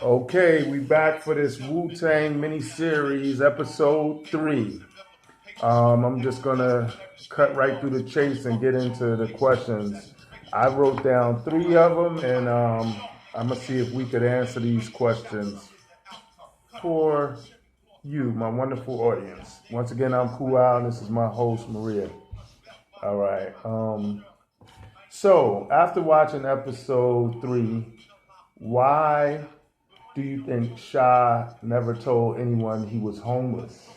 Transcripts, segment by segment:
Okay, we back for this Wu-Tang mini-series, episode 3. I'm just gonna cut right through the chase and get into the questions. I wrote down 3 of them, and I'm gonna see if we could answer these questions for you, my wonderful audience. Once again, I'm Kual, and this is my host, Maria. All right. So after watching episode 3, why do you think Shah never told anyone he was homeless?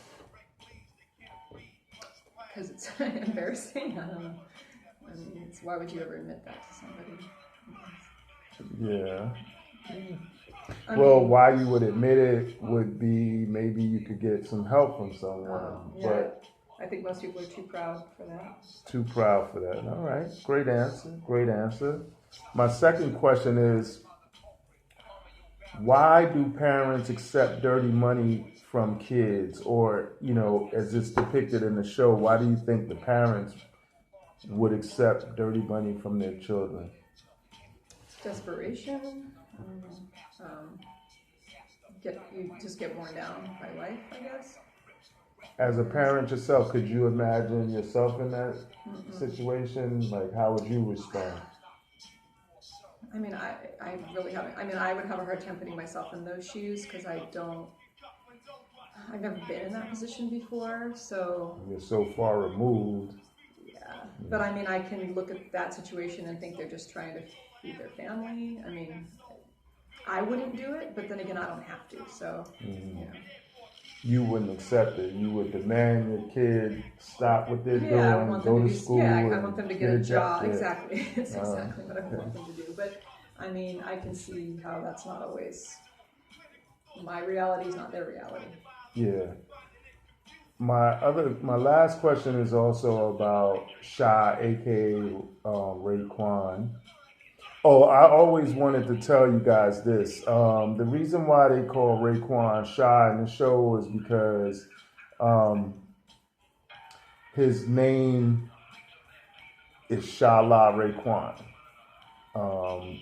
Because it's embarrassing. I don't know. I mean, why would you ever admit that to somebody? Yeah. Well, why you would admit it would be maybe you could get some help from someone. Yeah, but I think most people are too proud for that. Too proud for that. All right. Great answer. Great answer. My second question is, why do parents accept dirty money from kids? Or, as it's depicted in the show, why do you think the parents would accept dirty money from their children? Desperation. You just get worn down by life, I guess. As a parent yourself, could you imagine yourself in that situation? Like, how would you respond? I mean, I really haven't. I mean, I would have a hard time putting myself in those shoes because I've never been in that position before, so. You're so far removed. Yeah, but I mean, I can look at that situation and think they're just trying to feed their family. I mean, I wouldn't do it, but then again, I don't have to, so, You wouldn't accept it. You would demand your kid stop what they're doing, go to school. Yeah, I want them to get a job. Yeah. Exactly. It's exactly what I want them to do. But I mean, I can see how that's not always my reality is not their reality. Yeah. My last question is also about Shy, aka Raekwon. Oh, I always wanted to tell you guys this. The reason why they call Raekwon Shy in the show is because his name is Shala Raekwon.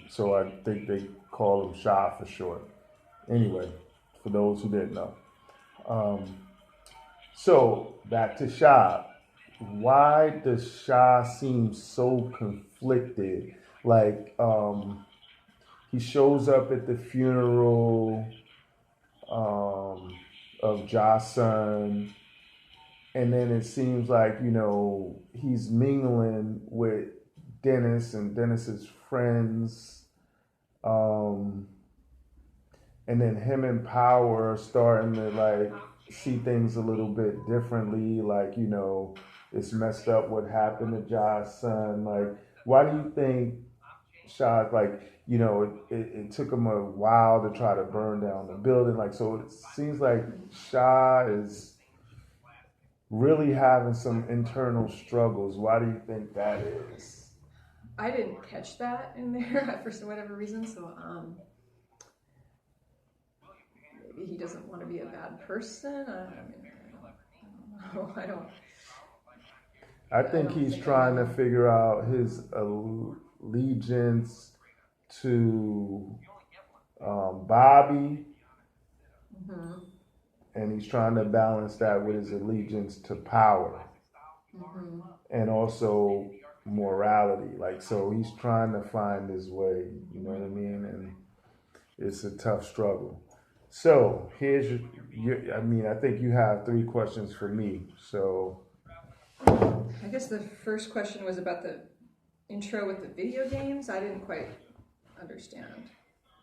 So I think they call him Shy for short. Anyway, for those who didn't know. So back to Shy. Why does Shy seem so conflicted? Like, he shows up at the funeral of Ja's son, and then it seems like, he's mingling with Dennis and Dennis's friends. And then him and Power are starting to, like, see things a little bit differently. Like, it's messed up what happened to Ja's son. Like, why do you think Shah, like, it took him a while to try to burn down the building. Like, so it seems like Shah is really having some internal struggles. Why do you think that is? I didn't catch that in there for whatever reason, so maybe he doesn't want to be a bad person. I don't. I think he's trying to figure out his allegiance to Bobby, and he's trying to balance that with his allegiance to Power, and also morality. Like, so he's trying to find his way. You know what I mean? And it's a tough struggle. So here's I think you have 3 questions for me. So. I guess the first question was about the intro with the video games. I didn't quite understand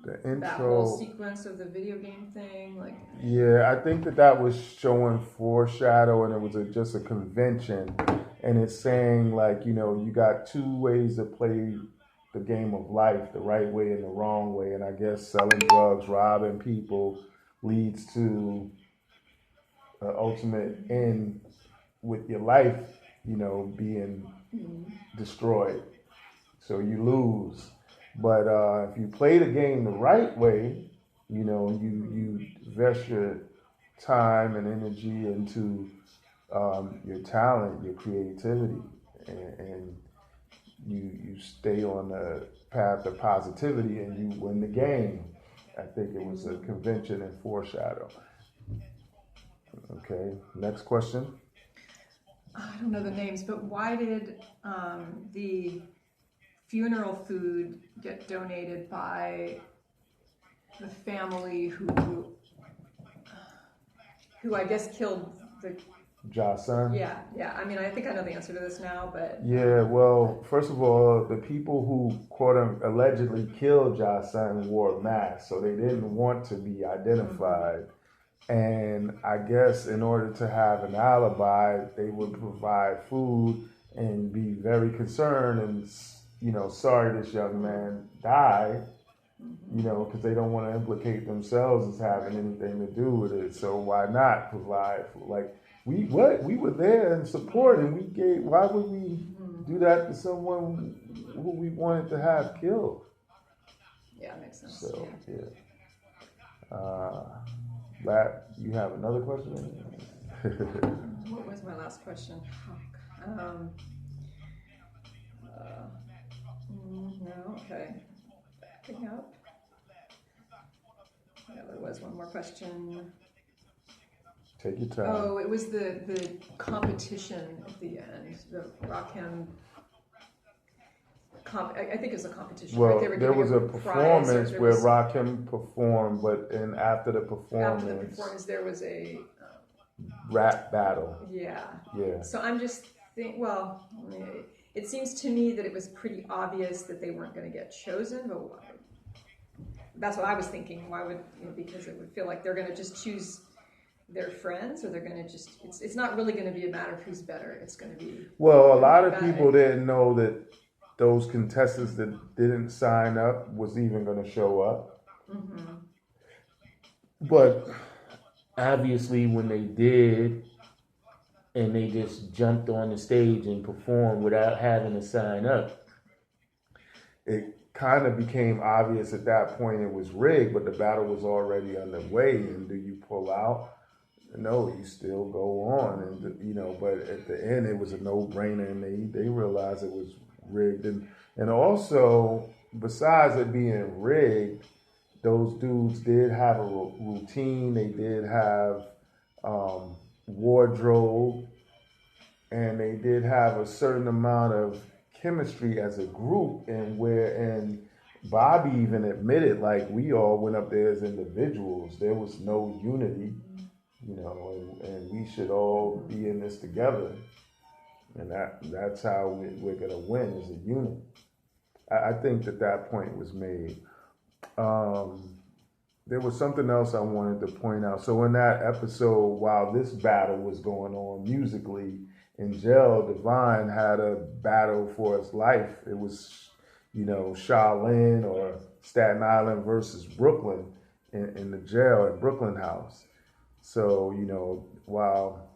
the intro, that whole sequence of the video game thing. Like, yeah, I think that was showing foreshadow, and it was just a convention, and it's saying, like, you got 2 ways to play the game of life: the right way and the wrong way. And I guess selling drugs, robbing people, leads to an ultimate end with your life, being destroyed. So you lose. But if you play the game the right way, you invest your time and energy into your talent, your creativity, and you stay on the path of positivity, and you win the game. I think it was a convention in Foreshadow. Okay, next question. I don't know the names, but why did the funeral food get donated by the family who I guess killed the Jason? Yeah. I mean, I think I know the answer to this now, but Yeah, well, first of all, the people who allegedly killed Jason wore masks, so they didn't want to be identified. And I guess in order to have an alibi, they would provide food and be very concerned and, sorry this young man died, because they don't want to implicate themselves as having anything to do with it. So why not provide food? Like, we were there in support, and why would we do that to someone who we wanted to have killed? Yeah, makes sense. So, yeah. You have another question? What was my last question? No, okay. Backing up. Yeah, there was one more question. Take your time. Oh, it was the competition at the end. The Rakim. I think it was a competition. Well, right? there was a performance where was, Rakim performed, but after the performance, there was a rap battle. Yeah. Yeah. So I'm just it seems to me that it was pretty obvious that they weren't going to get chosen, but that's what I was thinking. Why would because it would feel like they're going to just choose their friends, or they're going to just it's not really going to be a matter of who's better. It's going to be a lot of people didn't know that those contestants that didn't sign up was even going to show up. Mm-hmm. But obviously when they did, and they just jumped on the stage and performed without having to sign up, it kind of became obvious at that point it was rigged, but the battle was already underway. And do you pull out? No, you still go on. And, but at the end it was a no-brainer, and they realized it was rigged. And also, besides it being rigged, those dudes did have a routine. They did have wardrobe, and they did have a certain amount of chemistry as a group, and Bobby even admitted, like, we all went up there as individuals. There was no unity, and we should all be in this together. And that's how we're going to win as a unit. I think that point was made. There was something else I wanted to point out. So in that episode, while this battle was going on musically, in jail, Divine had a battle for his life. It was, Shaolin or Staten Island versus Brooklyn in the jail at Brooklyn House. So, while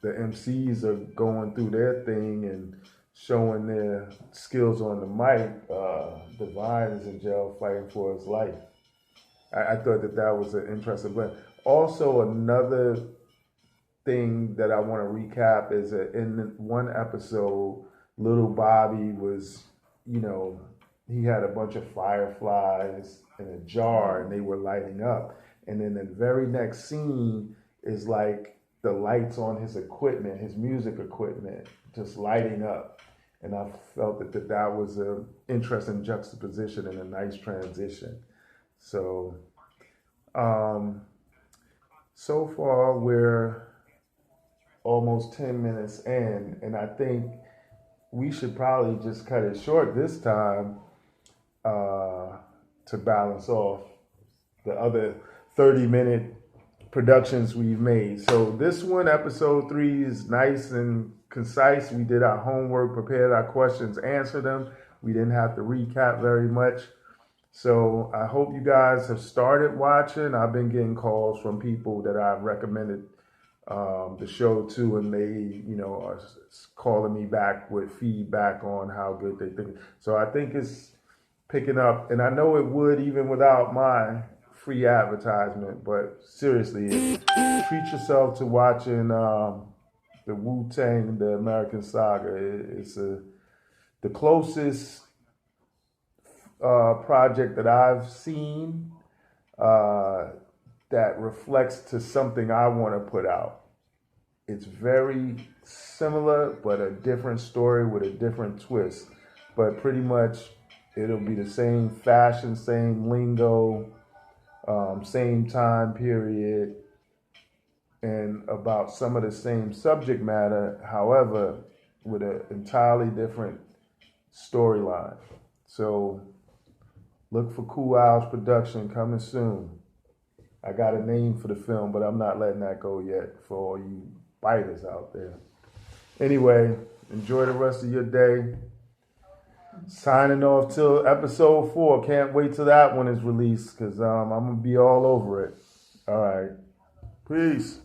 the MCs are going through their thing and showing their skills on the mic, Divine is in jail fighting for his life. I thought that was an interesting blend. Also, another thing that I want to recap is that in one episode, little Bobby was, he had a bunch of fireflies in a jar and they were lighting up. And then the very next scene is like the lights on his equipment, his music equipment, just lighting up. And I felt that was an interesting juxtaposition and a nice transition. So, so far we're almost 10 minutes in, and I think we should probably just cut it short this time to balance off the other 30-minute productions we've made. So this one, episode 3, is nice and concise. We did our homework, prepared our questions, answered them. We didn't have to recap very much. So I hope you guys have started watching. I've been getting calls from people that I've recommended the show to, and they, are calling me back with feedback on how good they think. So I think it's picking up, and I know it would even without my free advertisement. But seriously, treat yourself to watching the Wu-Tang, the American Saga. It's the closest project that I've seen that reflects to something I want to put out. It's very similar, but a different story with a different twist. But pretty much it'll be the same fashion, same lingo, same time period, and about some of the same subject matter, however, with an entirely different storyline. So look for Cool Owls production coming soon. I got a name for the film, but I'm not letting that go yet for all you biters out there. Anyway, enjoy the rest of your day. Signing off till episode 4. Can't wait till that one is released because I'm going to be all over it. All right. Peace.